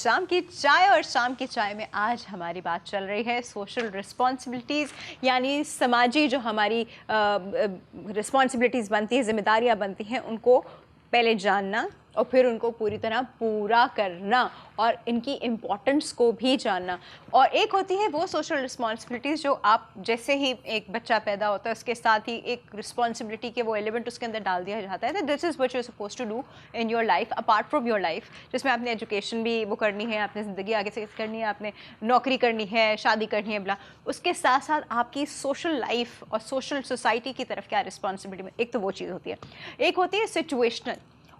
शाम की चाय। और शाम की चाय में आज हमारी बात चल रही है सोशल रिस्पॉन्सिबिलिटीज़, यानी समाजी जो हमारी रिस्पॉन्सिबिलिटीज़ बनती है, जिम्मेदारियां बनती हैं, उनको पहले जानना और फिर उनको पूरी तरह पूरा करना और इनकी इम्पोर्टेंस को भी जानना। और एक होती है वो सोशल रिस्पॉन्सिबिलिटीज़ जो आप जैसे ही एक बच्चा पैदा होता है उसके साथ ही एक रिस्पॉन्सिबिलिटी के वो एलिमेंट उसके अंदर डाल दिया जाता है। This is what you are suppose to do in your life apart from your life, जिसमें आपने एजुकेशन भी वो करनी है, आपने ज़िंदगी आगे से करनी है, आपने नौकरी करनी है, शादी करनी है, बला। उसके साथ साथ आपकी सोशल लाइफ और सोशल सोसाइटी की तरफ क्या रिस्पॉन्सिबिलिटी, एक तो वो चीज़ होती है। एक होती है सिचुएशनल,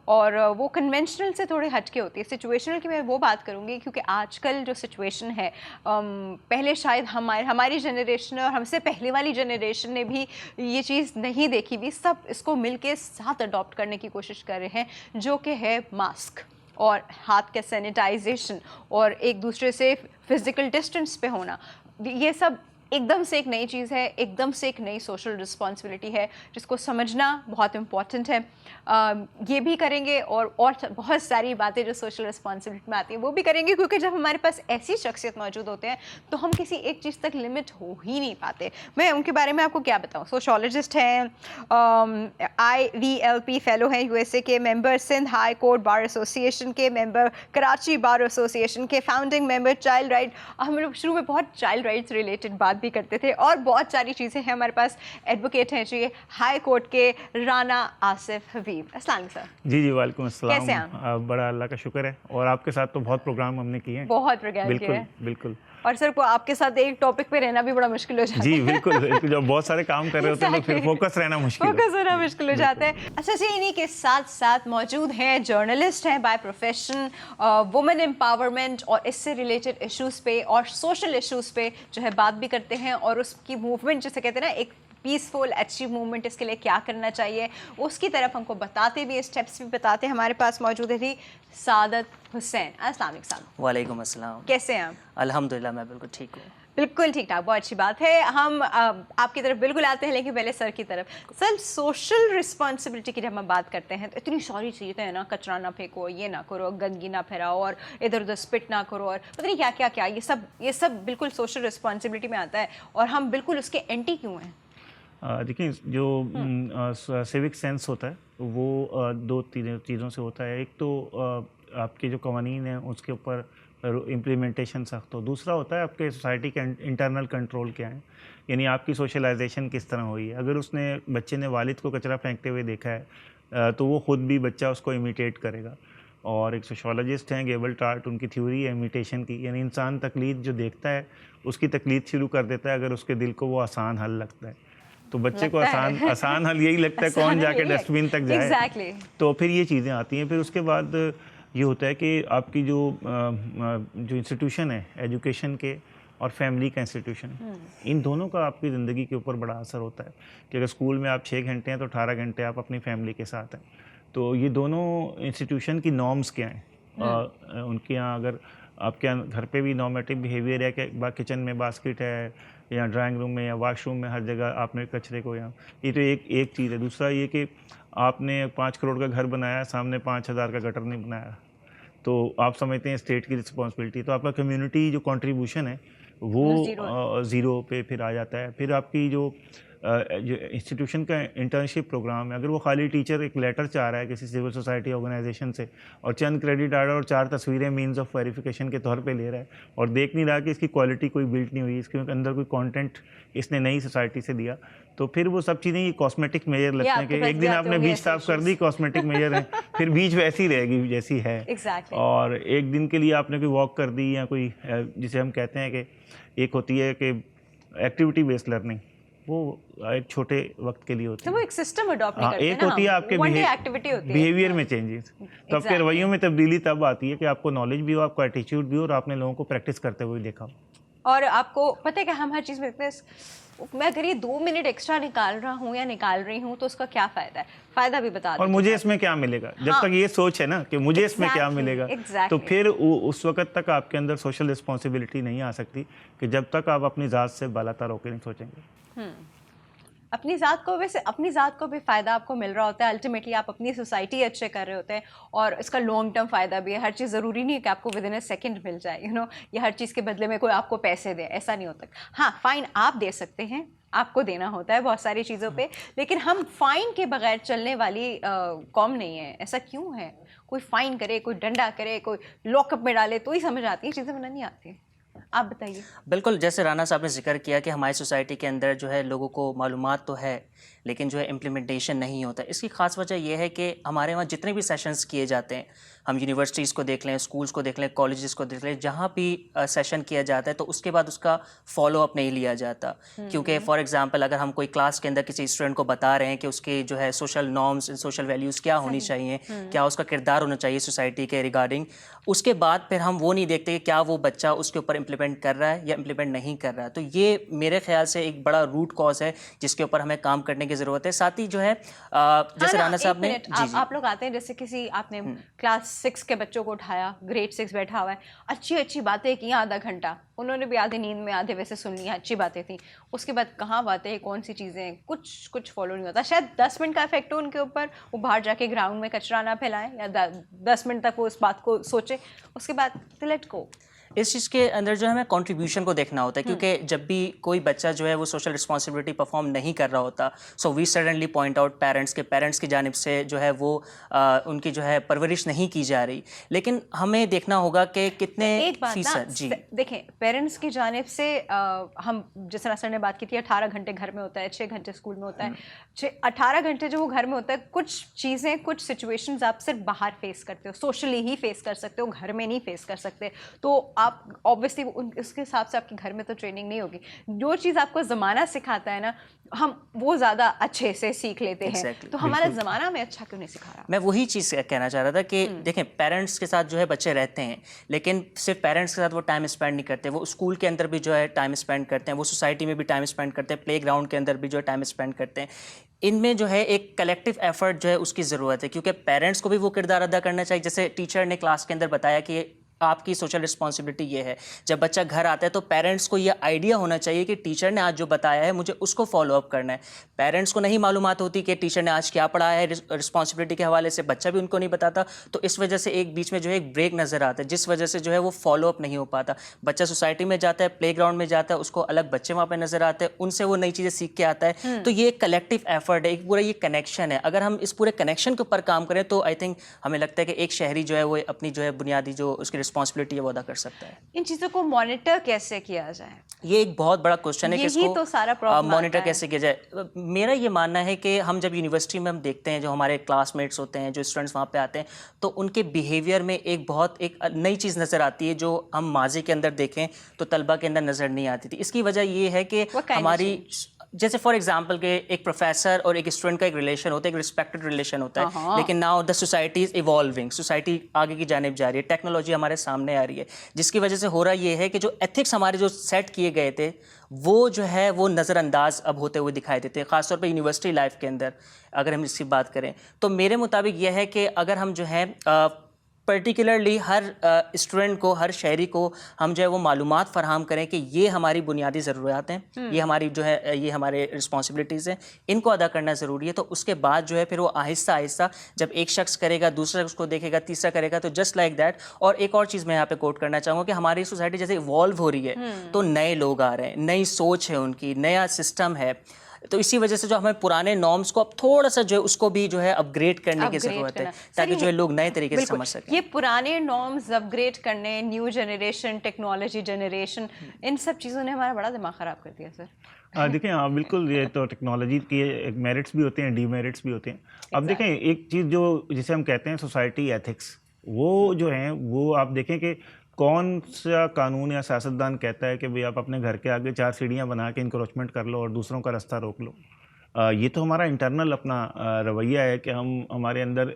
और वो कन्वेंशनल से थोड़े हटके होती है। सिचुएशनल की मैं वो बात करूँगी क्योंकि आजकल जो सिचुएशन है, पहले शायद हमारी जनरेशन और हमसे पहले वाली जनरेशन ने भी ये चीज़ नहीं देखी भी, सब इसको मिलके साथ अडॉप्ट करने की कोशिश कर रहे हैं, जो कि है मास्क और हाथ का सैनिटाइजेशन और एक दूसरे से फिज़िकल डिस्टेंस पे होना। ये सब एकदम से एक नई चीज़ है, एकदम से एक नई सोशल रिस्पॉन्सिबिलिटी है जिसको समझना बहुत इम्पॉर्टेंट है। ये भी करेंगे और बहुत सारी बातें जो सोशल रिस्पॉन्सिबिलिटी में आती हैं वो भी करेंगे, क्योंकि जब हमारे पास ऐसी शख्सियत मौजूद होते हैं तो हम किसी एक चीज़ तक लिमिट हो ही नहीं पाते। मैं उनके बारे में आपको क्या बताऊँ। सोशोलॉजिस्ट हैं, IVLP फेलो हैं USA के, member Sindh high court bar association के, मेंबर कराची बार एसोसिएशन के, फाउंडिंग मेंबर चाइल्ड राइट। हम लोग शुरू में बहुत चाइल्ड राइट्स रिलेटेड बात भी करते थे और बहुत सारी चीज़ें हैं। हमारे पास एडवोकेट हैं जी हाई कोर्ट के, राना आसिफ हबीब। अस्सलाम वालेकुम सर। जी वालेकुम अस्सलाम। कैसे हैं आप? बड़ा अल्लाह का शुक्र है, और आपके साथ तो बहुत प्रोग्राम हमने किए हैं। बहुत प्रोग्राम किए हैं। बिल्कुल। और सर को आपके साथ एक टॉपिक पे रहना भी बड़ा मुश्किल हो जाता है। जी बिल्कुल, जब बहुत सारे काम कर रहे होते हैं तो फिर फोकस रहना मुश्किल हो जाता है। अच्छा जी, इन्हीं के साथ साथ मौजूद हैं, जर्नलिस्ट हैं बाय प्रोफेशन, वुमेन एम्पावरमेंट और इससे रिलेटेड इश्यूज़ पे और सोशल इश्यूज़ पे जो है बात भी करते हैं, और उसकी मूवमेंट जिसे कहते हैं ना, एक पीसफुल अचीव मूवमेंट, इसके लिए क्या करना चाहिए उसकी तरफ हमको बताते भी, स्टेप्स भी बताते। हमारे पास मौजूद है थी सादत हुसैन। अस्सलाम वालेकुम। वालेकुम अस्सलाम। कैसे हैं आप? अल्हम्दुलिल्लाह मैं बिल्कुल ठीक हूँ। बिल्कुल ठीक ठाक, बहुत अच्छी बात है। हम आपकी तरफ बिल्कुल आते हैं, लेकिन पहले सर की तरफ। सर, सोशल रिस्पॉन्सिबिलिटी की जब हम बात करते हैं तो इतनी सारी चीज़ें हैं ना, कचरा ना फेंको, ये ना करो, गंदगी ना फैलाओ, और इधर उधर स्पिट ना करो, और पता नहीं क्या क्या क्या, ये सब बिल्कुल सोशल रिस्पॉन्सिबिलिटी में आता है, और हम बिल्कुल उसके एंटी क्यों हैं? देखिए, जो सिविक सेंस होता है वो दो चीज़ों से होता है। एक तो आपके जो कवानीन हैं उसके ऊपर इम्प्लीमेंटेशन सख्त हो, दूसरा होता है आपके सोसाइटी के इंटरनल कंट्रोल क्या है, यानी आपकी सोशलाइजेशन किस तरह हुई है। अगर उसने बच्चे ने वालिद को कचरा फेंकते हुए देखा है तो वो ख़ुद भी बच्चा उसको इमिटेट करेगा। और एक सोशोलॉजिस्ट हैं गेबल टार्ट, उनकी थ्योरी है इमिटेशन की, यानी इंसान तकलीद जो देखता है उसकी तकलीद शुरू कर देता है अगर उसके दिल को वो आसान हल लगता है। तो बच्चे को आसान हल यही लगता है, कौन जाके डस्टबिन तक जाए। exactly. तो फिर ये चीज़ें आती हैं। फिर उसके बाद ये होता है कि आपकी जो इंस्टीट्यूशन है एजुकेशन के और फैमिली का इंस्टीट्यूशन, इन दोनों का आपकी ज़िंदगी के ऊपर बड़ा असर होता है कि अगर स्कूल में आप 6 घंटे हैं तो 18 घंटे आप अपनी फैमिली के साथ हैं। तो ये दोनों इंस्टीट्यूशन की नॉर्म्स क्या हैं, उनके यहाँ अगर आपके यहाँ घर पे भी नॉर्मेटिव बिहेवियर है कि किचन में बास्केट है या ड्राइंग रूम में या वॉशरूम में हर जगह आपने कचरे को, यहाँ ये तो एक चीज़ है। दूसरा ये कि आपने 5 करोड़ का घर बनाया, सामने 5,000 का गटर नहीं बनाया, तो आप समझते हैं स्टेट की रिस्पॉन्सिबिलिटी, तो आपका कम्युनिटी जो कंट्रीब्यूशन है वो ज़ीरो पे फिर आ जाता है। फिर आपकी जो इंस्टीट्यूशन का इंटर्नशिप प्रोग्राम है, अगर वो खाली टीचर एक लेटर चाह रहा है किसी सिविल सोसाइटी ऑर्गेनाइजेशन से और चंद क्रेडिट आर्डर और 4 तस्वीरें मीन्स ऑफ वेरिफिकेशन के तौर पे ले रहा है और देख नहीं रहा कि इसकी क्वालिटी कोई बिल्ट नहीं हुई, इसके अंदर कोई कंटेंट इसने नई सोसाइटी से दिया, तो फिर वो सब चीज़ें ये कॉस्मेटिक मेजर लगते हैं कि एक दिन आपने बीच साफ कर दी, कॉस्मेटिक मेजर है, फिर बीच वैसी रहेगी जैसी है। और एक दिन के लिए आपने कोई वॉक कर दी या कोई, जिसे हम कहते हैं कि एक होती है कि एक्टिविटी बेस्ड लर्निंग, वो एक छोटे वक्त के लिए होती है, तो वो एक सिस्टम अडॉप्ट नहीं करते एक होती है आपके बिहेवियर में चेंजेस। तो आपके रवैयों में तब्दीली तब आती है कि आपको नॉलेज भी हो, आपको एटीट्यूड भी हो और आपने लोगों को प्रैक्टिस करते हुए देखा हो। और आपको पता है कि हम हर चीज़ में इतने, मैं अगर ये 2 मिनट एक्स्ट्रा निकाल रहा हूँ या निकाल रही हूँ तो उसका क्या फ़ायदा है, फ़ायदा भी बता दो। और मुझे इसमें क्या मिलेगा, जब तक ये सोच है ना कि मुझे इसमें क्या मिलेगा, तो फिर उस वक्त तक आपके अंदर सोशल रिस्पॉन्सिबिलिटी नहीं आ सकती कि जब तक आप अपनी ज़ात से बालातर होकर नहीं सोचेंगे। अपनी ज़ात को वैसे अपनी ज़ात को भी फ़ायदा आपको मिल रहा होता है, अल्टीमेटली आप अपनी सोसाइटी अच्छे कर रहे होते हैं और इसका लॉन्ग टर्म फ़ायदा भी है। हर चीज़ ज़रूरी नहीं है कि आपको विद इन अ सेकेंड मिल जाए, यू नो, या हर चीज़ के बदले में कोई आपको पैसे दे, ऐसा नहीं होता। हाँ, फ़ाइन आप दे सकते हैं, आपको देना होता है बहुत सारी चीज़ों पे, लेकिन हम फ़ाइन के बगैर चलने वाली कौम नहीं है। ऐसा क्यों है? कोई फ़ाइन करे, कोई डंडा करे, कोई लॉकअप में डाले तो ही समझ आती है चीज़ें, वरना नहीं आती। आप बताइए। बिल्कुल, जैसे राना साहब ने जिक्र किया कि हमारी सोसाइटी के अंदर जो है लोगों को मालूमात तो है लेकिन जो है इम्प्लीमेंटेशन नहीं होता। इसकी ख़ास वजह यह है कि हमारे वहाँ जितने भी सेशंस किए जाते हैं, हम यूनिवर्सिटीज़ को देख लें, स्कूल्स को देख लें, कॉलेजेस को देख लें, जहाँ भी सेशन किया जाता है तो उसके बाद उसका फॉलो अप नहीं लिया जाता। क्योंकि फॉर एग्जांपल अगर हम कोई क्लास के अंदर किसी स्टूडेंट को बता रहे हैं कि उसके जो है सोशल नॉर्म्स, सोशल वैल्यूज़ क्या होनी चाहिए, क्या उसका किरदार होना चाहिए सोसाइटी के रिगार्डिंग, उसके बाद फिर हम वो नहीं देखते कि क्या वो बच्चा उसके ऊपर इम्प्लीमेंट कर रहा है या इम्प्लीमेंट नहीं कर रहा है। तो ये मेरे ख्याल से एक बड़ा रूट कॉज है जिसके ऊपर हमें काम करने की ज़रूरत है। साथ ही जो है जैसे राना साहब ने आप लोग आते हैं, जैसे किसी आपने क्लास 6 के बच्चों को उठाया, ग्रेड 6 बैठा हुआ है, अच्छी अच्छी बातें की आधा घंटा, उन्होंने भी आधे नींद में आधे वैसे सुन लिया, अच्छी बातें थी, उसके बाद कहाँ बातें, कौन सी चीज़ें, कुछ फॉलो नहीं होता। शायद 10 मिनट का इफेक्ट हो उनके ऊपर, वो बाहर जाके ग्राउंड में कचरा ना फैलाएं या 10 मिनट तक वो उस बात को सोचे, उसके बाद लेट गो। इस चीज़ के अंदर जो है हमें कंट्रीब्यूशन को देखना होता है, क्योंकि जब भी कोई बच्चा जो है वो सोशल रिस्पॉन्सिबिलिटी परफॉर्म नहीं कर रहा होता, so we suddenly point out parents की जानिब से जो है वो उनकी जो है परवरिश नहीं की जा रही। लेकिन हमें देखना होगा कि कितने फीसद जी देखें, पेरेंट्स की जानिब से हम जिस तरह सर ने बात की थी, 18 घंटे घर में होता है, 6 घंटे स्कूल में होता है। 18 घंटे जो वो घर में होता है, कुछ चीज़ें, कुछ सिचुएशंस आप सिर्फ बाहर फेस करते हो, सोशली ही फेस कर सकते हो, घर में नहीं फेस कर सकते। तो आप ऑब्वियसली उसके हिसाब से आपके घर में तो ट्रेनिंग नहीं होगी। जो चीज़ आपको ज़माना सिखाता है ना, हम वो ज़्यादा अच्छे से सीख लेते हैं। तो हमारा ज़माना में अच्छा क्यों नहीं सिखा रहा? मैं वही चीज़ कहना चाह रहा था कि देखें, पेरेंट्स के साथ जो है बच्चे रहते हैं, लेकिन सिर्फ पेरेंट्स के साथ वो टाइम स्पेंड नहीं करते, वो स्कूल के अंदर भी जो है टाइम स्पेंड करते हैं, वो सोसाइटी में भी टाइम स्पेंड करते हैं, प्ले ग्राउंड के अंदर भी जो है टाइम स्पेंड करते हैं। इनमें जो है एक कलेक्टिव एफर्ट जो है उसकी ज़रूरत है, क्योंकि पेरेंट्स को भी वो किरदार अदा करना चाहिए। जैसे टीचर ने क्लास के अंदर बताया कि आपकी सोशल रिस्पॉन्सिबिलिटी ये है, जब बच्चा घर आता है तो पेरेंट्स को ये आइडिया होना चाहिए कि टीचर ने आज जो बताया है मुझे उसको फॉलो अप करना है। पेरेंट्स को नहीं मालूमात होती कि टीचर ने आज क्या पढ़ाया है रिस्पॉन्सिबिलिटी के हवाले से, बच्चा भी उनको नहीं बताता। तो इस वजह से एक बीच में जो है एक ब्रेक नज़र आता है, जिस वजह से जो है वो फॉलो अप नहीं हो पाता। बच्चा सोसाइटी में जाता है, प्ले ग्राउंड में जाता है, उसको अलग बच्चे वहाँ पर नज़र आते हैं, उनसे वो नई चीज़ें सीख के आता है। तो ये एक कलेक्टिव एफर्ट है, एक पूरा ये कनेक्शन है। अगर हम इस पूरे कनेक्शन के ऊपर काम करें तो आई थिंक हमें लगता है कि एक शहरी जो है वो अपनी जो है बुनियादी जो उसकी रिस्पॉन्सिबिलिटी है वो अदा कर सकता है। इन चीज़ों को मॉनिटर कैसे किया जाए, ये एक बहुत बड़ा क्वेश्चन है कि इसको तो सारा प्रॉब्लम मॉनिटर कैसे किया जाए। मेरा ये मानना है कि हम जब यूनिवर्सिटी में हम देखते हैं जो हमारे क्लासमेट्स होते हैं, जो स्टूडेंट्स वहाँ पे आते हैं, तो उनके बिहेवियर में एक नई चीज़ नज़र आती है जो हम माजी के अंदर देखें तो तलबा के अंदर नज़र नहीं आती थी। इसकी वजह ये है कि हमारी जैसे फॉर एग्जांपल के एक प्रोफेसर और एक स्टूडेंट का एक रिलेशन होता है, एक रिस्पेक्टेड रिलेशन होता है, लेकिन now the society is evolving, society आगे की जानिब जा रही है, टेक्नोलॉजी हमारे सामने आ रही है, जिसकी वजह से हो रहा ये है कि जो एथिक्स हमारे जो सेट किए गए थे वो जो है वो नज़रअंदाज अब होते हुए दिखाई देते हैं, ख़ासतौर पर यूनिवर्सिटी लाइफ के अंदर। अगर हम इसकी बात करें तो मेरे मुताबिक यह है कि अगर हम जो है पर्टिकुलरली हर स्टूडेंट को, हर शहरी को हम जो है वो मालूमात फ़राहम करें कि ये हमारी बुनियादी ज़रूरियात हैं, ये हमारी जो है ये हमारे रिस्पॉन्सिबिलिटीज़ हैं, इनको अदा करना ज़रूरी है। तो उसके बाद जो है फिर वो आहिस्ता आहिस्ता जब एक शख्स करेगा, दूसरा उसको देखेगा, तीसरा करेगा, तो जस्ट लाइक दैट। और एक और चीज़ मैं यहाँ पे कोट करना चाहूँगा कि हमारी सोसाइटी जैसे इवॉल्व हो रही है तो नए लोग आ रहे हैं, नई सोच है उनकी, नया सिस्टम है, तो इसी वजह से जो हमें पुराने नॉर्म्स को अब थोड़ा सा जो है उसको भी जो है अपग्रेड करने की ज़रूरत है, ताकि जो है लोग नए तरीके से समझ सकें। ये पुराने नॉर्म्स अपग्रेड करने, न्यू जनरेशन, टेक्नोलॉजी जनरेशन, इन सब चीज़ों ने हमारा बड़ा दिमाग ख़राब कर दिया सर। देखिए, हाँ बिल्कुल, ये तो टेक्नोलॉजी के एक मेरिट्स भी होते हैं, डीमेरिट्स भी होते हैं। अब देखें, एक चीज़ जो जिसे हम कहते हैं सोसाइटी एथिक्स, वो जो है वो आप देखें कि कौन सा कानून या सियासतदान कहता है कि भाई आप अपने घर के आगे 4 सीढ़ियाँ बना के इंक्रोचमेंट कर लो और दूसरों का रास्ता रोक लो। ये तो हमारा इंटरनल अपना रवैया है कि हमारे अंदर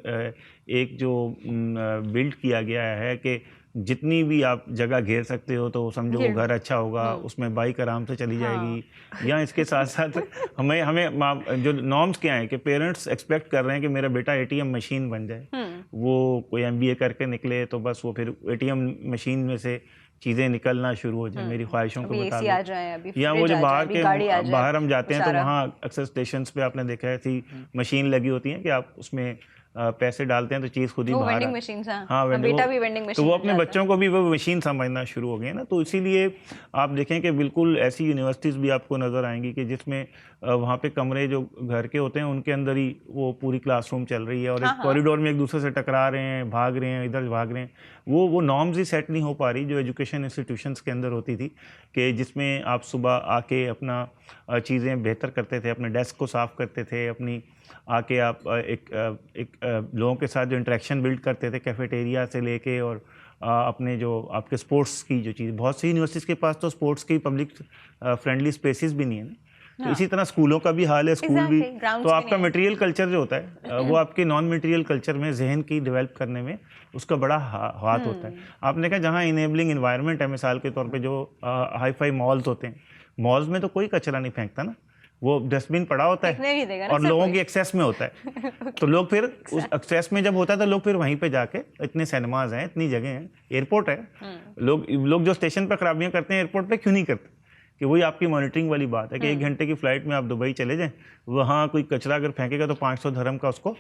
एक जो बिल्ड किया गया है कि जितनी भी आप जगह घेर सकते हो तो समझो वो घर अच्छा होगा, उसमें बाइक आराम से चली जाएगी। या इसके साथ साथ हमें जो नॉर्म्स क्या है कि पेरेंट्स एक्सपेक्ट कर रहे हैं कि मेरा बेटा एटीएम मशीन बन जाए, वो कोई एमबीए करके निकले तो बस वो फिर एटीएम मशीन में से चीज़ें निकलना शुरू हो जाए मेरी ख्वाहिशों के अभी AC आ मुताबिक, जाए, अभी या वो फ्रिज जो आ बाहर जाए, अभी गाड़ी आ के जाए, बाहर हम जाते हैं तो सारा। वहाँ अक्सर स्टेशंस पे आपने देखा है ऐसी मशीन लगी होती है कि आप उसमें पैसे डालते हैं तो चीज़ खुद ही वो बाहर वेंडिंग आ- मशीन, हाँ हाँ, बेटा भी वेंडिंग तो मशीन वो में अपने जाता है। बच्चों को भी वो मशीन समझना शुरू हो गए ना, तो इसीलिए आप देखें कि बिल्कुल ऐसी यूनिवर्सिटीज़ भी आपको नज़र आएंगी कि जिसमें वहाँ पे कमरे जो घर के होते हैं उनके अंदर ही वो पूरी क्लासरूम चल रही है और हाँ, एक कॉरिडोर में एक दूसरे से टकरा रहे हैं, भाग रहे हैं, इधर भाग रहे हैं। वो नॉर्म्स ही सेट नहीं हो पा रही जो एजुकेशन इंस्टीट्यूशंस के अंदर होती थी, कि जिसमें आप सुबह आके अपना चीज़ें बेहतर करते थे, अपने डेस्क को साफ़ करते थे, अपनी आके आप एक लोगों के साथ जो इंटरेक्शन बिल्ड करते थे कैफेटेरिया से लेके, और अपने जो आपके स्पोर्ट्स की जो चीज़, बहुत सी यूनिवर्सिटीज़ के पास तो स्पोर्ट्स की पब्लिक फ्रेंडली स्पेसेस भी नहीं है ना, तो इसी तरह स्कूलों का भी हाल है, स्कूल भी। Exactly, grounds तो भी आपका नहीं है। मटेरियल कल्चर जो होता है वो आपके नॉन मटेरियल कल्चर में जहन की डेवलप करने में उसका बड़ा हाथ होता है। आपने कहा जहाँ इनेबलिंग इन्वायरमेंट है, मिसाल के तौर पे जो हाई फाई मॉल्स होते हैं, मॉल्स में तो कोई कचरा नहीं फेंकता ना, वो डस्टबिन पड़ा होता फेंकने नहीं देगा है ना और सर लोगों कोई। की एक्सेस में होता है तो लोग फिर उस एक्सेस में जब होता है तो लोग फिर वहीं पे जाके, इतने सिनेमाज हैं, इतनी जगह हैं, एयरपोर्ट है, लोग जो स्टेशन पर खराबियां करते हैं एयरपोर्ट पे क्यों नहीं करते? कि वही आपकी मॉनिटरिंग वाली बात है कि 1 घंटे की फ़्लाइट में आप दुबई चले जाएं, वहाँ कोई कचरा अगर फेंकेगा तो 500 धर्म का उसको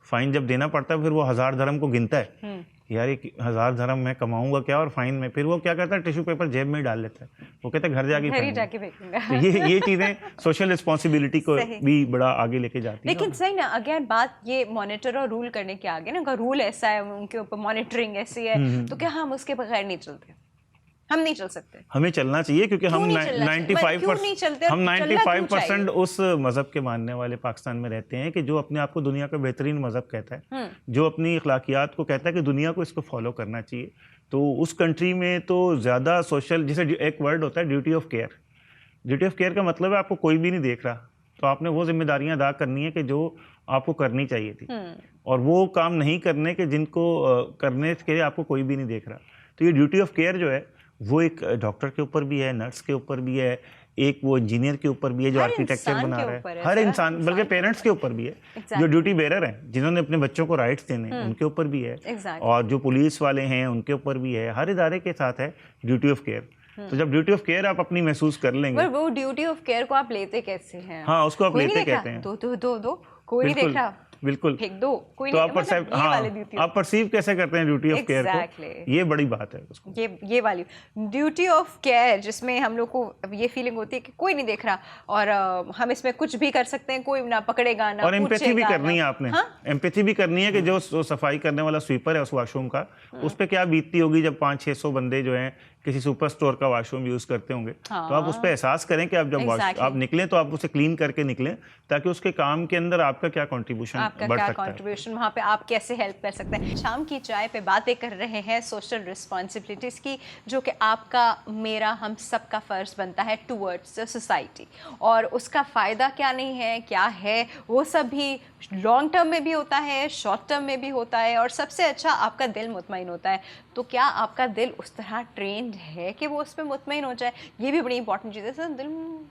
फ़ाइन जब देना पड़ता है, फिर वो 1000 धर्म को गिनता है, यार ये 1000 धर्म मैं कमाऊंगा क्या और फाइन में, फिर वो क्या करता है टिश्यू पेपर जेब में ही डाल लेता है, वो कहता है घर जाके घर ही फेंकूंगा। जाके फेंकूंगा। तो ये चीज़ें सोशल रिस्पॉन्सिबिलिटी को सही। भी बड़ा आगे लेके जाती है। लेकिन सही ना, अगेन बात ये मॉनिटर और रूल करने के आगे ना, अगर रूल ऐसा है, उनके ऊपर मॉनिटरिंग ऐसी है, तो क्या हम उसके बगैर नहीं चलते? हम नहीं चल सकते। हमें चलना चाहिए क्योंकि हम क्यों नहीं चलना चाहिए? क्यों नहीं चलते? हम चलना क्यों 95% उस मज़हब के मानने वाले पाकिस्तान में रहते हैं कि जो अपने आप को दुनिया का बेहतरीन मज़हब कहता है, जो अपनी अखलाकियात को कहता है कि दुनिया को इसको फॉलो करना चाहिए। तो उस कंट्री में तो ज़्यादा सोशल, जिसे एक वर्ड होता है duty of care. Duty of care का मतलब है आपको कोई भी नहीं देख रहा, तो आपने वो जिम्मेदारियां अदा करनी है कि जो आपको करनी चाहिए थी, और वो काम नहीं करने के जिनको करने के लिए आपको कोई भी नहीं देख रहा। तो ये ड्यूटी ऑफ केयर जो है वो एक डॉक्टर के ऊपर भी है, नर्स के ऊपर भी है, एक वो इंजीनियर के ऊपर भी है जो हर आर्किटेक्चर इंसान बना के रहा ऊपर है, है हर सर, इंसान, बल्कि पेरेंट्स के ऊपर भी है, जो ड्यूटी बेरर हैं, जिन्होंने अपने बच्चों को राइट्स देने हैं उनके ऊपर भी है, और जो पुलिस वाले हैं उनके ऊपर भी है, हर इदारे के साथ है ड्यूटी ऑफ केयर। तो जब ड्यूटी ऑफ केयर आप अपनी महसूस कर लेंगे, पर वो ड्यूटी ऑफ केयर को आप लेते कैसे हैं? हाँ उसको आप कोई नहीं लेते देख रहा? कहते हैं, दो कोई नहीं देख रहा, बिल्कुल फेंक दो, कोई तो नहीं, आप मतलब परसेप्ट, ये वाली duty हाँ आप परसीव कैसे करते हैं ड्यूटी ऑफ केयर Exactly. को, ये बड़ी बात है उसको। ये वाली ड्यूटी ऑफ केयर जिसमें हम लोग को ये फीलिंग होती है कि कोई नहीं देख रहा और हम इसमें कुछ भी कर सकते हैं, कोई ना पकड़ेगा ना और एम्पैथी भी करनी है आपने, हाँ? एम्पैथी भी करनी है कि जो सफाई करने वाला स्वीपर है उस वॉशरूम का, उस पर क्या बीतती होगी जब 500-600 बंदे जो हैं किसी सुपर स्टोर का वॉशरूम यूज करते होंगे, तो आप उस पर एहसास करें कि आप जब आप निकलें तो आप उसे क्लीन करके निकलें, ताकि उसके काम के अंदर आपका क्या कंट्रीब्यूशन बढ़ सकता है, कंट्रीब्यूशन वहाँ पे आप कैसे हेल्प कर सकते हैं। शाम की चाय पे बातें कर रहे हैं सोशल रिस्पॉन्सिबिलिटीज़ की, जो कि आपका, मेरा, हम सब का फ़र्ज़ बनता है टूवर्ड्स द सोसाइटी, और उसका फ़ायदा क्या नहीं है, क्या है, वो सब भी लॉन्ग टर्म में भी होता है, शॉर्ट टर्म में भी होता है, और सबसे अच्छा आपका दिल मुतमईन होता है। तो क्या आपका दिल उस तरह ट्रेंड है कि वो उस पर मुतमईन हो जाए? ये भी बड़ी इंपॉर्टेंट चीज़ है सर, दिल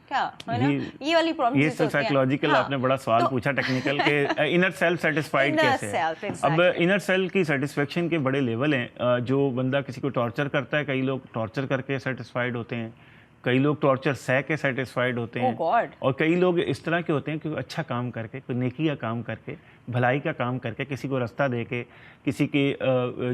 क्या है ना, ये वाली प्रॉब्लम, ये साइकोलॉजिकल आपने बड़ा सवाल पूछा टेक्निकल के इनर सेल्फ सेटिस्फाइड कैसे है। अब इनर सेल्फ की सेटिस्फेक्शन के बड़े लेवल हैं, जो बंदा किसी को टॉर्चर करता है, कई लोग टॉर्चर करके सेटिस्फाइड होते हैं, कई लोग टॉर्चर सह के सेटिस्फाइड होते हैं, और कई लोग इस तरह के होते हैं कि अच्छा काम करके, कोई नेकी का काम करके, भलाई का काम करके, किसी को रास्ता दे के, किसी के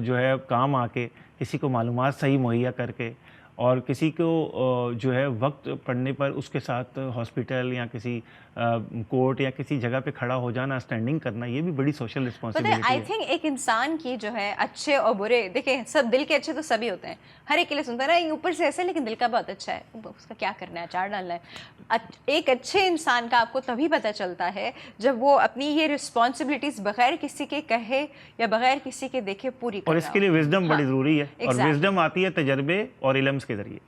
जो है काम आके, किसी को मालूमात सही मुहैया करके, और किसी को जो है वक्त पड़ने पर उसके साथ हॉस्पिटल या किसी कोर्ट या किसी जगह पे खड़ा हो जाना, स्टैंडिंग करना, ये भी बड़ी सोशल रिस्पॉन्सिबिलिटी है। आई थिंक एक इंसान की जो है अच्छे और बुरे, देखिए सब दिल के अच्छे तो सभी होते हैं, हर एक के लिए सुनता है ऊपर से ऐसे, लेकिन दिल का बहुत अच्छा है, उसका क्या करना है, अचार डालना है। एक अच्छे इंसान का आपको तभी पता चलता है जब वो अपनी ये रिस्पॉन्सिबिलिटीज़ बगैर किसी के कहे या बगैर किसी के देखे पूरी कर, और इसके लिए विजडम बड़ी ज़रूरी है, और विजडम आती है तजर्बे और इल्म के ज़रिए।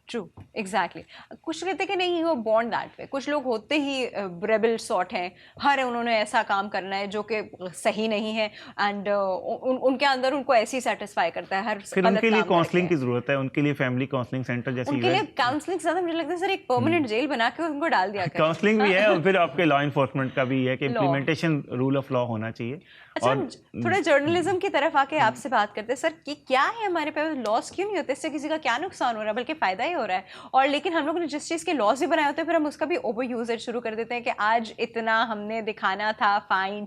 True, exactly. कुछ कहते हैं कि नहीं, वो बॉन्ड दैट वे। कुछ लोग होते ही रेबल सॉर्ट हैं, हर उन्होंने ऐसा काम करना है जो कि सही नहीं है, एंड उनके अंदर उनको ऐसे ही सेटिस्फाई करता है हर फिर गलत उनके लिए काम काउंसलिंग करके। की ज़रूरत है, उनके लिए फैमिली काउंसलिंग सेंटर जैसी उनके लिए काउंसलिंग ज़्यादा, मुझे लगता है सर एक परमानेंट जेल बना के उनको डाल दिया करें। काउंसलिंग भी है और फिर आपके लॉ इन्फोर्समेंट का भी है कि law. Implementation rule of law होना चाहिए। अच्छा, और हम थोड़ा जर्नलिज्म की तरफ आके आपसे बात करते हैं सर कि क्या है हमारे पास लॉस क्यों नहीं होते, इससे किसी का क्या नुकसान हो रहा है, बल्कि फ़ायदा ही हो रहा है। और लेकिन हम लोगों ने जिस चीज़ के लॉस भी बनाए होते हैं, फिर हम उसका भी ओवर यूजेज शुरू कर देते हैं कि आज इतना हमने दिखाना था फाइन,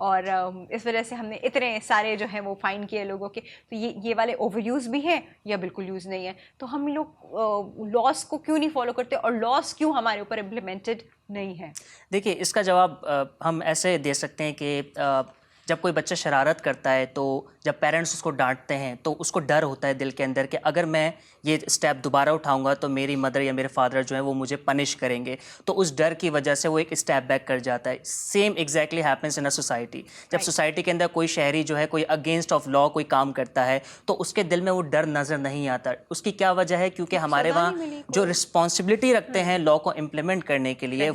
और इस वजह से हमने इतने सारे जो है वो फाइन किए लोगों के। तो ये वाले ओवर यूज़ भी हैं या बिल्कुल यूज़ नहीं है। तो हम लोग लॉस को क्यों नहीं फॉलो करते, और लॉस क्यों हमारे ऊपर इम्प्लीमेंटेड नहीं है? देखिए, इसका जवाब हम ऐसे दे सकते हैं कि जब कोई बच्चा शरारत करता है तो जब पेरेंट्स उसको डांटते हैं तो उसको डर होता है दिल के अंदर कि अगर मैं ये स्टेप दोबारा उठाऊंगा तो मेरी मदर या मेरे फादर जो है वो मुझे पनिश करेंगे, तो उस डर की वजह से वो एक स्टेप बैक कर जाता है। Same exactly happens in a society. जब सोसाइटी के अंदर कोई शहरी जो है कोई अगेंस्ट ऑफ लॉ कोई काम करता है तो उसके दिल में वो डर नज़र नहीं आता। उसकी क्या वजह है? क्योंकि हमारे वहाँ जो रिस्पॉन्सिबिलिटी रखते हैं लॉ को इम्प्लीमेंट करने के लिए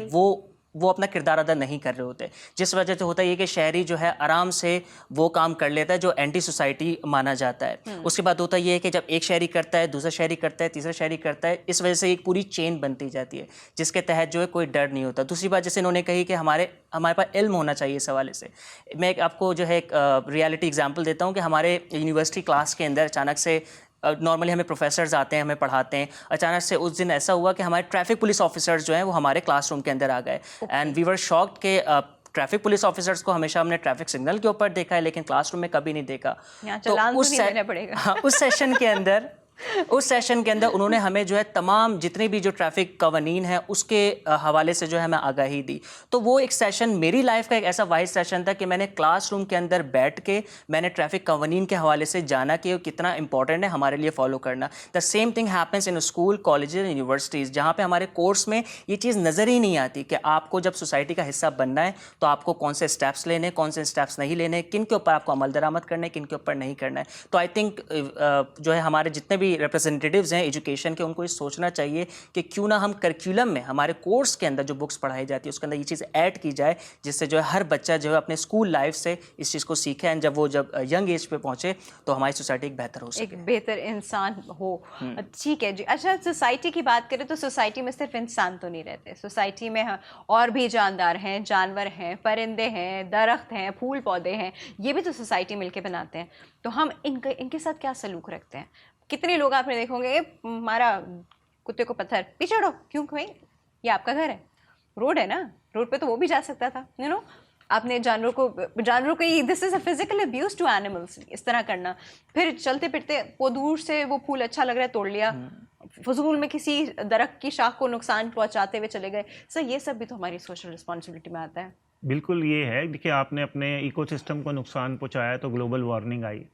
वो अपना किरदार अदा नहीं कर रहे होते, जिस वजह से होता है ये कि शहरी जो है आराम से वो काम कर लेता है जो एंटी सोसाइटी माना जाता है। उसके बाद होता ये है कि जब एक शहरी करता है, दूसरा शहरी करता है, तीसरा शहरी करता है, इस वजह से एक पूरी चेन बनती जाती है जिसके तहत जो है कोई डर नहीं होता। दूसरी बात जैसे इन्होंने कही कि हमारे पास इल्म होना चाहिए इस हवाले से, मैं आपको जो है एक रियलिटी एग्जाम्पल देता हूँ कि हमारे यूनिवर्सिटी क्लास के अंदर अचानक से नॉर्मली हमें प्रोफेसर्स आते हैं, हमें पढ़ाते हैं, अचानक से उस दिन ऐसा हुआ कि हमारे ट्रैफिक पुलिस ऑफिसर्स जो हैं वो हमारे क्लासरूम के अंदर आ गए एंड वी वर शॉक्ड के ट्रैफिक पुलिस ऑफिसर्स को हमेशा हमने ट्रैफिक सिग्नल के ऊपर देखा है लेकिन क्लासरूम में कभी नहीं देखा। तो उस सेशन के अंदर उन्होंने हमें जो है तमाम जितने भी जो ट्रैफिक कवानीन है उसके हवाले से जो है हमें आगाही दी। तो वो एक सेशन मेरी लाइफ का एक ऐसा वाइड सेशन था कि मैंने क्लासरूम के अंदर बैठ के मैंने ट्रैफिक कवानीन के हवाले से जाना कि कितना इंपॉर्टेंट है हमारे लिए फॉलो करना। The same thing happens in school, colleges, universities, जहाँ पे हमारे कोर्स में ये चीज़ नज़र ही नहीं आती कि आपको जब सोसाइटी का हिस्सा बनना है तो आपको कौन से स्टेप्स लेने, कौन से स्टेप्स नहीं लेने, किन के ऊपर आपको अमल दरामद करना है, किन के ऊपर नहीं करना है। तो आई थिंक जो है हमारे जितने भी रिप्रेजेंटेटिव्स हैं एजुकेशन के, उनको ये सोचना चाहिए कि क्यों ना हम करिकुलम में हमारे कोर्स के अंदर जो बुक्स पढ़ाई जाती है उसके अंदर ये चीज़ ऐड की जाए जिससे जो है हर बच्चा जो है अपने स्कूल लाइफ से इस चीज़ को सीखे एंड जब यंग एज पे पहुंचे तो हमारी सोसाइटी एक बेहतर हो सके, एक बेहतर इंसान हो। ठीक है जी। अच्छा, सोसाइटी की बात करें तो सोसाइटी में सिर्फ इंसान तो नहीं रहते, सोसाइटी में और भी जानदार हैं, जानवर हैं, परिंदे हैं, दरख्त हैं, फूल पौधे हैं, ये भी तो सोसाइटी मिलके बनाते हैं। तो हम इनके साथ क्या सलूक रखते हैं? कितने लोग आपने देखोगे हमारा कुत्ते को पत्थर, पीछे हटो, क्यों भाई ये आपका घर है, रोड है ना, रोड पे तो वो भी जा सकता था, यू नो। आपने जानवरों को this is a physical abuse to animals, इस तरह करना। फिर चलते फिरते वो दूर से वो फूल अच्छा लग रहा है तोड़ लिया, फजूल में किसी दरख्त की शाख को नुकसान पहुंचाते हुए चले गए। सर ये सब भी तो हमारी सोशल रिस्पॉन्सिबिलिटी में आता है। बिल्कुल ये है। देखिए, आपने अपने इकोसिस्टम को नुकसान पहुंचाया तो ग्लोबल वार्मिंग आई,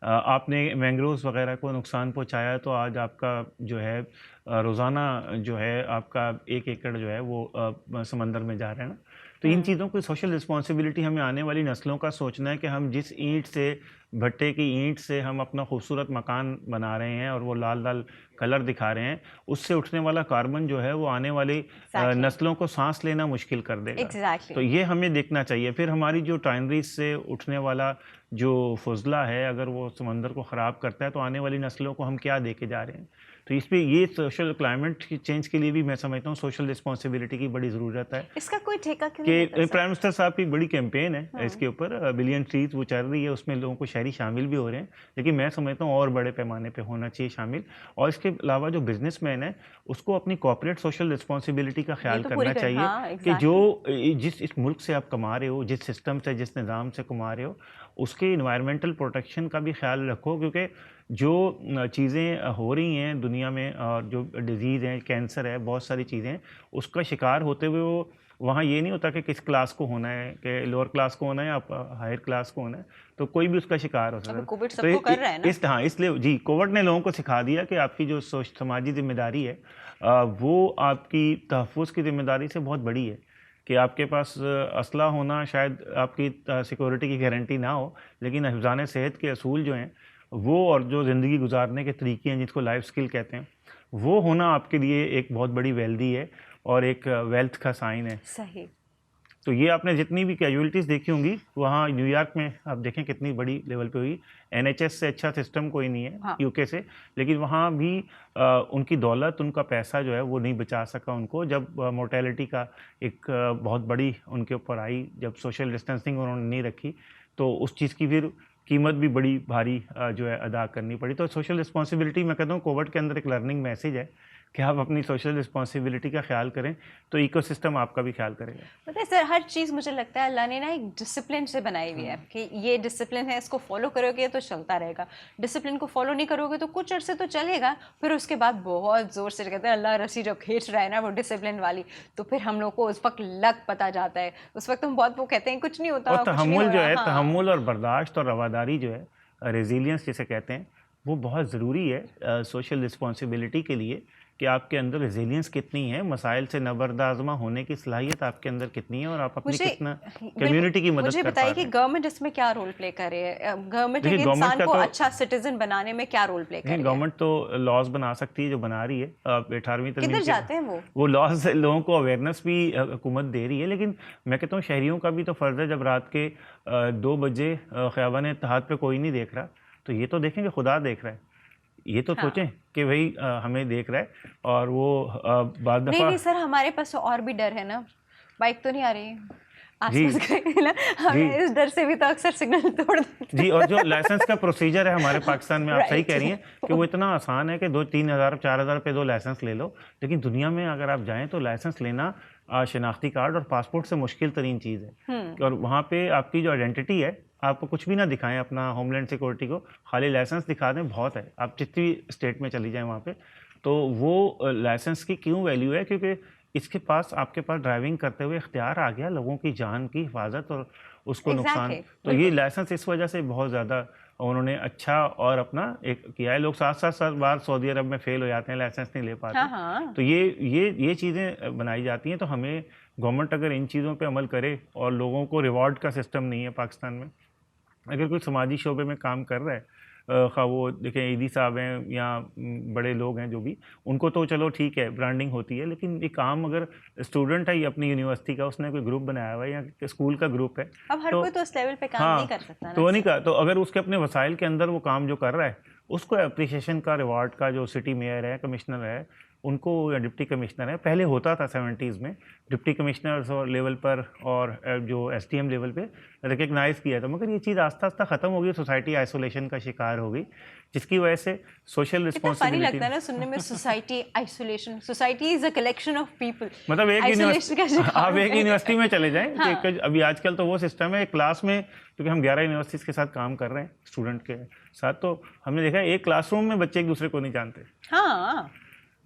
आपने मैंग्रोव्स वगैरह को नुकसान पहुंचाया तो आज आपका जो है रोज़ाना जो है आपका 1 एकड़ जो है वो समंदर में जा रहा है ना। तो इन चीज़ों की सोशल रिस्पॉन्सिबिलिटी हमें आने वाली नस्लों का सोचना है कि हम जिस ईंट से, भट्टे की ईंट से हम अपना खूबसूरत मकान बना रहे हैं और वो लाल लाल कलर दिखा रहे हैं, उससे उठने वाला कार्बन जो है वो आने वाली नस्लों को सांस लेना मुश्किल कर देगा। तो ये हमें देखना चाहिए। फिर हमारी जो टाइनरीज से उठने वाला जो फजला है, अगर वो समंदर को ख़राब करता है तो आने वाली नस्लों को हम क्या दे के जा रहे हैं। तो इस पर ये सोशल क्लाइमेट चेंज के लिए भी मैं समझता हूँ सोशल रिस्पॉन्सिबिलिटी की बड़ी ज़रूरत है। इसका कोई ठेका क्यों कि प्राइम मिनिस्टर साहब की बड़ी कैंपेन है इसके ऊपर, बिलियन ट्रीज वो चल रही है, उसमें लोगों को शहरी शामिल भी हो रहे हैं, लेकिन मैं समझता हूँ और बड़े पैमाने पे होना चाहिए शामिल। और इसके अलावा जो बिजनेसमैन है उसको अपनी कॉर्पोरेट सोशल रिस्पॉन्सिबिलिटी का ख्याल करना चाहिए कि जो इस मुल्क से आप कमा रहे हो, जिस सिस्टम से, जिस निज़ाम से कमा रहे हो, उसके इन्वायरमेंटल प्रोटेक्शन का भी ख्याल रखो। क्योंकि जो चीज़ें हो रही हैं दुनिया में और जो डिजीज़ हैं, कैंसर है, बहुत सारी चीज़ें, उसका शिकार होते हुए वो वहाँ ये नहीं होता कि किस क्लास को होना है, कि लोअर क्लास को होना है या हायर क्लास को होना है, तो कोई भी उसका शिकार हो सकता है। कोविड सबको कर रहा है ना। इसलिए जी कोविड ने लोगों को सिखा दिया कि आपकी जो समाजी जिम्मेदारी है वो आपकी तहफ़्फ़ुज़ की जिम्मेदारी से बहुत बड़ी है। कि आपके पास असला होना शायद आपकी सिक्योरिटी की गारंटी ना हो, लेकिन हिफ़्ज़ान सेहत के असूल जो हैं वो, और जो ज़िंदगी गुजारने के तरीके हैं जिसको लाइफ स्किल कहते हैं, वो होना आपके लिए एक बहुत बड़ी वेल्दी है और एक वेल्थ का साइन है। सही। तो ये आपने जितनी भी कैजुअलिटीज़ देखी होंगी वहाँ न्यूयॉर्क में आप देखें कितनी बड़ी लेवल पे हुई। एनएचएस से अच्छा सिस्टम कोई नहीं है हाँ। यूके से, लेकिन वहाँ भी उनकी दौलत, उनका पैसा जो है वो नहीं बचा सका उनको जब मोर्टेलिटी का एक बहुत बड़ी उनके ऊपर आई, जब सोशल डिस्टेंसिंग उन्होंने नहीं रखी तो उस चीज़ की फिर कीमत भी बड़ी भारी जो है अदा करनी पड़ी। तो सोशल रिस्पॉन्सिबिलिटी मैं कहता हूँ कोविड के अंदर एक लर्निंग मैसेज है कि आप अपनी सोशल रिस्पॉन्सिबिलिटी का ख्याल करें तो इकोसिस्टम आपका भी ख्याल करेगा। पता है सर, हर चीज़ मुझे लगता है अल्लाह ने ना एक डिसिप्लिन से बनाई हुई है कि ये डिसिप्लिन है, इसको फॉलो करोगे तो चलता रहेगा, डिसिप्लिन को फॉलो नहीं करोगे तो कुछ अर्से तो चलेगा, फिर उसके बाद बहुत ज़ोर से कहते हैं अल्लाह रस्सी जब खींच रहा है ना वो डिसिप्लिन वाली, तो फिर हम लोग को उस वक्त लग पता जाता है, उस वक्त हम बहुत वो कहते हैं कुछ नहीं होता। और तहम्मुल जो है, हाँ। तहम्मुल और बर्दाश्त और रवादारी जो है, रेजिलियंस जिसे कहते हैं, वो बहुत ज़रूरी है सोशल रिस्पॉन्सिबिलिटी के लिए कि आपके अंदर रेजिलियंस कितनी है, मसाइल से नबरदाज़मा होने की सलाहियत आपके अंदर कितनी है और आप अपनी कितना कम्युनिटी की मदद मुझे कर पा बताइए रहे कि हैं। गवर्नमेंट इसमें क्या रोल प्ले कर रही है? गवर्नमेंट देखिए, इंसान गवर्नमेंट को का तो- अच्छा सिटीजन बनाने में क्या रोल प्ले कर रही है? गवर्नमेंट तो लॉज बना सकती है, जो बना रही है। 18वीं तरमीम किधर के जाते हैं वो लॉज से लोगों को अवेयरनेस भी हुकूमत दे रही है, लेकिन मैं कहता हूँ शहरियों का भी तो फ़र्ज़ है। जब रात के 2 बजे ख़ियाबान इत्तेहाद पे कोई नहीं देख रहा तो ये तो देखें कि खुदा देख रहा है। ये तो हाँ। सोचें कि भाई हमें देख रहा है। और वो बाद नहीं दफ़ा नहीं सर, हमारे पास तो और भी डर है ना, बाइक तो नहीं आ रही जी आसपास कहीं ना, हमें इस डर से भी तो अक्सर सिग्नल तोड़ देते हैं। जी। और जो लाइसेंस का प्रोसीजर है हमारे पाकिस्तान में, आप सही Right. कह रही हैं कि वो इतना आसान है कि 2-3 हज़ार 4,000 रुपये दो लाइसेंस ले लो, लेकिन दुनिया में अगर आप जाएं तो लाइसेंस लेना शनाख्ती कार्ड और पासपोर्ट से मुश्किल तरीन चीज़ है। और वहाँ पे आपकी जो आइडेंटिटी है, आप कुछ भी ना दिखाएं अपना होमलैंड सिक्योरिटी को, खाली लाइसेंस दिखा दें, बहुत है। आप जितनी स्टेट में चली जाएं वहाँ पे, तो वो लाइसेंस की क्यों वैल्यू है? क्योंकि इसके पास, आपके पास ड्राइविंग करते हुए इख्तियार आ गया लोगों की जान की हिफाजत और उसको नुकसान। तो ये लाइसेंस इस वजह से बहुत ज़्यादा उन्होंने अच्छा और अपना एक किया है। लोग 7-7 बार सऊदी अरब में फेल हो जाते हैं, लाइसेंस नहीं ले पाते। हाँ। तो ये चीज़ें बनाई जाती हैं। तो हमें गवर्नमेंट अगर इन चीज़ों पे अमल करे, और लोगों को रिवॉर्ड का सिस्टम नहीं है पाकिस्तान में। अगर कोई समाजी शोबे में काम कर रहा है, खा वो देखें ईदी साहब हैं या बड़े लोग हैं जो भी, उनको तो चलो ठीक है, ब्रांडिंग होती है, लेकिन एक काम अगर स्टूडेंट है अपनी यूनिवर्सिटी का, उसने कोई ग्रुप बनाया हुआ है या स्कूल का ग्रुप है, अब हर कोई तो उस लेवल पे काम हाँ, नहीं कर सकता ना। तो वो नहीं कर, तो अगर उसके अपने वसाइल के अंदर वो काम जो कर रहा है, उसको अप्रिसिएशन का, रिवार्ड का, जो सिटी मेयर है, कमिश्नर है, उनको, या डिप्टी कमिश्नर है, पहले होता था 70s में डिप्टी कमिश्नर लेवल पर और जो SDM लेवल पे रिकग्नाइज़ किया था, मगर ये चीज़ आस्ता आस्ता ख़त्म हो गई। सोसाइटी आइसोलेशन का शिकार हो गई, जिसकी वजह से सोशल कितना फनी लगता है रिस्पॉन्सिबिलिटी, ना सुनने में, society isolation. Society is a collection of people. मतलब एक आप एक यूनिवर्सिटी में चले जाएं। हाँ। कि अभी आजकल तो वो सिस्टम है, एक क्लास में, क्योंकि हम 11 यूनिवर्सिटीज़ के साथ काम कर रहे हैं स्टूडेंट के साथ, तो हमने देखा है एक क्लासरूम में बच्चे एक दूसरे को नहीं जानते। हाँ,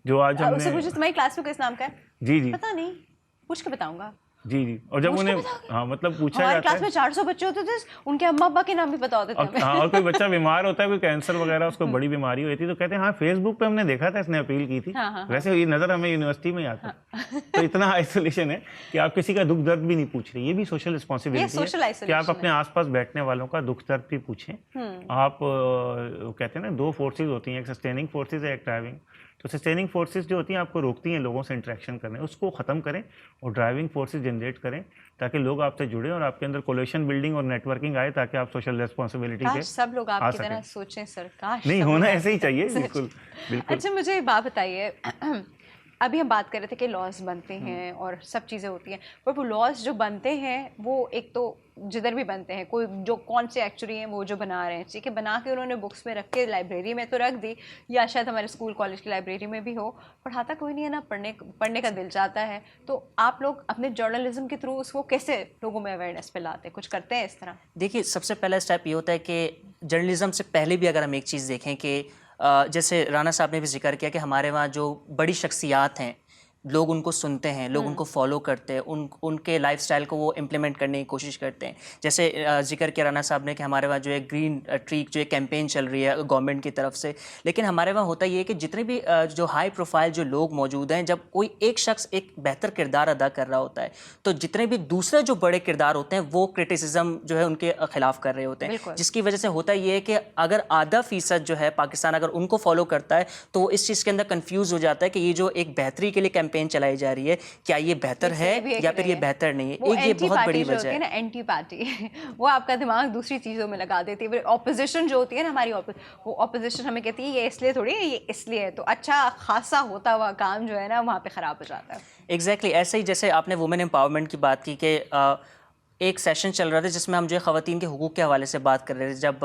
जो आज हमने, उससे पूछो तुम्हारी क्लास में किस नाम का है? जी जी पता नहीं, पूछ के बताऊंगा। जी जी। और जब पूछ के उन्हें, बताओगे? हाँ, मतलब पूछा हमारी जाता क्लास है, में 400 बच्चे होते थे, उनके अम्मा अब्बा के नाम भी पता होते थे और, हमें। हाँ, और कोई बच्चा बीमार होता है, कोई कैंसर वगैरह, उसको बड़ी बीमारी हुई थी, तो कहते हैं हाँ फेसबुक पे हमने देखा था, इसने अपील की थी। हाँ। वैसे ये नज़र हमें यूनिवर्सिटी में ही आता है। तो इतना आइसोलेशन है कि आप किसी का दुख दर्द भी नहीं पूछ रहे। ये भी सोशल रिस्पॉन्सिबिलिटी है social कि आप isolation अपने आसपास बैठने वालों का दुख दर्द भी पूछें। आप कहते हैं ना, 2 फोर्सेज होती हैं, एक सस्टेनिंग फोर्सेज है, एक ड्राइविंग। तो सस्टेनिंग फोर्सेज जो होती हैं आपको रोकती हैं लोगों से इंटरेक्शन करने, उसको ख़त्म करें और ड्राइविंग फोर्सेज जनरेट करें, ताकि लोग आपसे जुड़े और आपके अंदर कोलेशन बिल्डिंग और नेटवर्किंग आए, ताकि आप सोशल रिस्पॉन्सिबिलिटी काश पे सब लोग आ आपकी सकें। तरह सोचें सर, काश नहीं, सब होना लोग ऐसे ही चाहिए, सच। बिल्कुल बिल्कुल। अच्छा, मुझे एक बात बताइए, अभी हम बात कर रहे थे कि लॉज बनते हैं और सब चीज़ें होती हैं, पर वो लॉज जो बनते हैं वो एक तो जिधर भी बनते हैं, कोई जो कौन से एक्चुअली हैं वो जो बना रहे हैं, ठीक है, बना के उन्होंने बुक्स में रख के लाइब्रेरी में तो रख दी, या शायद हमारे स्कूल कॉलेज की लाइब्रेरी में भी हो, पढ़ाता कोई नहीं है ना, पढ़ने का दिल चाहता है। तो आप लोग अपने जर्नलिज्म के थ्रू उसको कैसे लोगों में अवेयरनेस पे लाते हैं? कुछ करते हैं इस तरह? देखिए, सबसे पहला स्टेप ये होता है कि जर्नलिज्म से पहले भी अगर हम एक चीज़ देखें कि जैसे राना साहब ने भी जिक्र किया कि हमारे वहाँ जो बड़ी शख्सियात हैं, लोग उनको सुनते हैं, लोग उनको फॉलो करते हैं, उनके लाइफस्टाइल को वो इम्प्लीमेंट करने की कोशिश करते हैं। जैसे जिक्र किया राना साहब ने कि हमारे वहाँ जो है ग्रीन ट्री जो एक कैंपेन चल रही है गवर्नमेंट की तरफ से, लेकिन हमारे वहाँ होता ये है कि जितने भी जो हाई प्रोफाइल जो लोग मौजूद हैं, जब कोई एक शख्स एक बेहतर किरदार अदा कर रहा होता है तो जितने भी दूसरे जो बड़े किरदार होते हैं वो क्रिटिसिज्म जो है उनके खिलाफ कर रहे होते हैं, जिसकी वजह से होता ये है कि अगर आधा फीसद जो है पाकिस्तान अगर उनको फॉलो करता है तो वो इस चीज़ के अंदर कंफ्यूज हो जाता है कि ये जो एक बेहतरी के लिए कैंपेन चलाई जा रही है, क्या ये बेहतर है या फिर ये बेहतर नहीं है। एक ये बहुत बड़ी वजह है ना, एंटी पार्टी वो आपका दिमाग दूसरी चीज़ों में लगा देती है। ऑपोजिशन जो होती है ना हमारी, वो ऑपोजिशन हमें कहती है ये इसलिए थोड़ी है, ये इसलिए है, तो अच्छा खासा होता हुआ काम जो है ना वहाँ पे ख़राब हो जाता है। एग्जैक्टली ऐसे ही जैसे आपने वुमेन एम्पावरमेंट की बात की कि एक सेशन चल रहा था जिसमें हम जो है ख़वातीन के हुकूक़ के हवाले से बात कर रहे थे, जब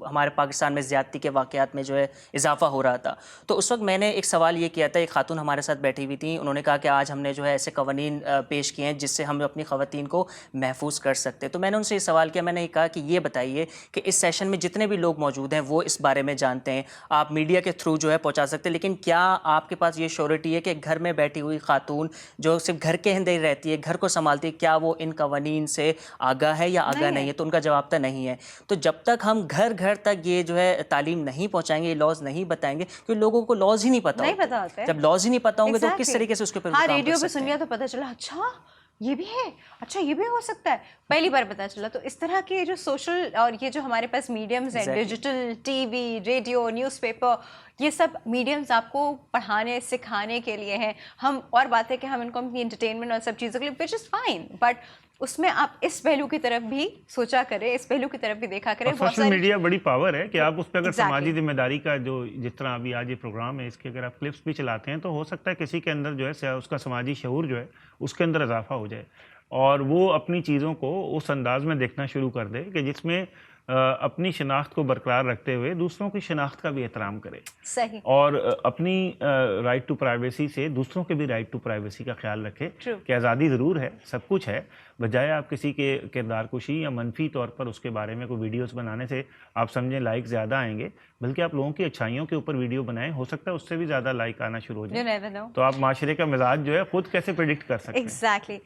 हमारे पाकिस्तान में ज़्यादती के वाक़यात में जो है इजाफ़ा हो रहा था। तो उस वक्त मैंने एक सवाल ये किया था, एक खातून हमारे साथ बैठी हुई थी, उन्होंने कहा कि आज हमने जो है ऐसे कवानीन पेश किए हैं जिससे हम अपनी ख़वातीन को महफूज कर सकते हैं। तो मैंने उनसे ये सवाल किया, मैंने कहा कि ये बताइए कि इस सेशन में जितने भी लोग मौजूद हैं वो इस बारे में जानते हैं, आप मीडिया के थ्रू जो है पहुँचा सकते हैं, लेकिन क्या आपके पास ये श्योरिटी है कि घर में बैठी हुई खातून जो सिर्फ घर के अंदर रहती है, घर को संभालती है, क्या वो इन कवानीन से आगा है या आगा नहीं है? तो उनका जवाब तो नहीं है। तो जब तक हम घर घर तक ये जो है तालीम नहीं पहुंचाएंगे, ये लॉज नहीं बताएंगे, क्योंकि लोगों को लॉज ही नहीं पता होते। जब लॉज ही नहीं पता होंगे तो किस तरीके से उसके ऊपर हाँ, रेडियो पे सुन लिया तो पता चला अच्छा ये भी है, अच्छा ये भी हो सकता है, पहली बार पता चला। तो इस तरह के जो सोशल और ये जो हमारे पास मीडियम्स हैं, डिजिटल, टीवी, रेडियो, न्यूज़पेपर, ये सब मीडियम्स आपको पढ़ाने सिखाने के लिए हैं। हम और बात है कि हम इनको अपनी एंटरटेनमेंट और सब चीज़ों के लिए, विच इज़ फाइन, बट उसमें आप इस पहलू की तरफ भी सोचा करें, इस पहलू की तरफ भी देखा करें। सोशल मीडिया बड़ी पावर है कि आप उस पर अगर समाजी जिम्मेदारी का जो जिस तरह अभी आज ये प्रोग्राम है इसके अगर आप क्लिप्स भी चलाते हैं तो हो सकता है किसी के अंदर जो है उसका समाजी शऊर जो है उसके अंदर इजाफा हो जाए और वो अपनी चीज़ों को उस अंदाज में देखना शुरू कर दे कि जिसमें अपनी शनाख्त को बरकरार रखते हुए दूसरों की शनाख्त का भी एहतराम करे। सही। और अपनी राइट टू प्राइवेसी से दूसरों के भी राइट टू प्राइवेसी का ख्याल रखे कि आज़ादी ज़रूर है, सब कुछ है, बजाय आप किसी के किरदार कुशी या मनफी तौर पर उसके बारे में कोई वीडियोस बनाने से आप समझें लाइक ज़्यादा आएंगे, बल्कि आप लोगों की अच्छाइयों के ऊपर वीडियो बनाएं, हो सकता है उससे भी ज़्यादा लाइक आना शुरू हो जाए। तो आप माशरे का मिजाज जो है खुद कैसे प्रेडिक्ट कर सकते हैं। एग्जैक्टली।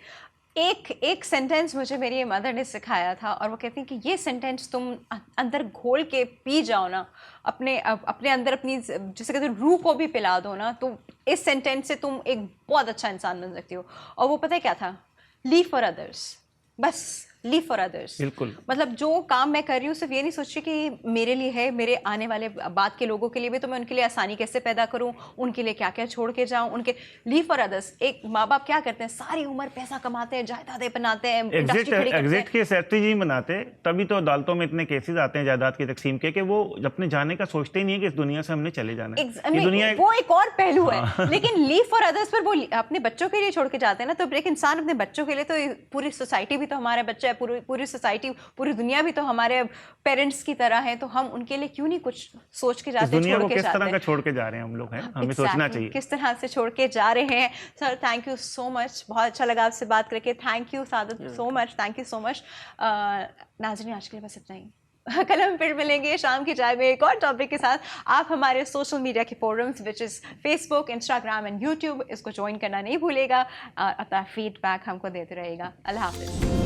एक सेंटेंस मुझे मेरी मदर ने सिखाया था और वो कहती हैं कि ये सेंटेंस तुम अंदर घोल के पी जाओ ना, अपने अंदर अपनी जैसे कहते हैं रूह को भी पिला दो ना, तो इस सेंटेंस से तुम एक बहुत अच्छा इंसान बन सकती हो। और वो पता है क्या था? लीव फॉर अदर्स, बस लीव फॉर अदर्स। बिल्कुल। मतलब जो काम मैं कर रही हूँ सिर्फ ये नहीं सोच रही कि मेरे लिए है, मेरे आने वाले बाद के लोगों के लिए भी, तो मैं उनके लिए आसानी कैसे पैदा करूँ, उनके लिए क्या क्या छोड़ के जाऊँ, उनके लीव फॉर अदर्स। एक माँ बाप क्या करते हैं, सारी उम्र पैसा कमाते हैं, जायदादें बनाते हैं, एग्जिट की स्ट्रेटजी बनाते, तभी तो अदालतों में इतने केसेस आते हैं जायदाद की तकसीम के कि वो अपने जाने का सोचते ही नहीं है कि इस दुनिया से हमने चले जाना है। दुनिया वो एक और पहलू है। लेकिन लीव फॉर अदर्स पर वो अपने बच्चों के लिए छोड़ के जाते हैं ना, तो एक इंसान अपने बच्चों के लिए, तो पूरी सोसाइटी भी तो हमारा बच्चा है, पूरी सोसाइटी, पूरी दुनिया भी तो हमारे पेरेंट्स की तरह है, तो हम उनके लिए क्यों नहीं कुछ सोच के जाते, दुनिया को किस तरह का छोड़ के जा रहे हैं हम लोग हैं, हमें सोचना चाहिए किस तरह से छोड़ के जा रहे हैं। Sir thank you so much, बहुत अच्छा लगा आपसे बात करके। Thank you Saadat so much, thank you so much. नाज़रीन आज के लिए बस इतना ही। कल हम फिर मिलेंगे शाम की चाय में एक और टॉपिक के साथ। आप हमारे सोशल मीडिया के forums which is Facebook, Instagram and YouTube, इसको ज्वाइन करना नहीं भूलेगा। अपना फीडबैक हमको देते रहेगा। अल्लाह हाफिज़।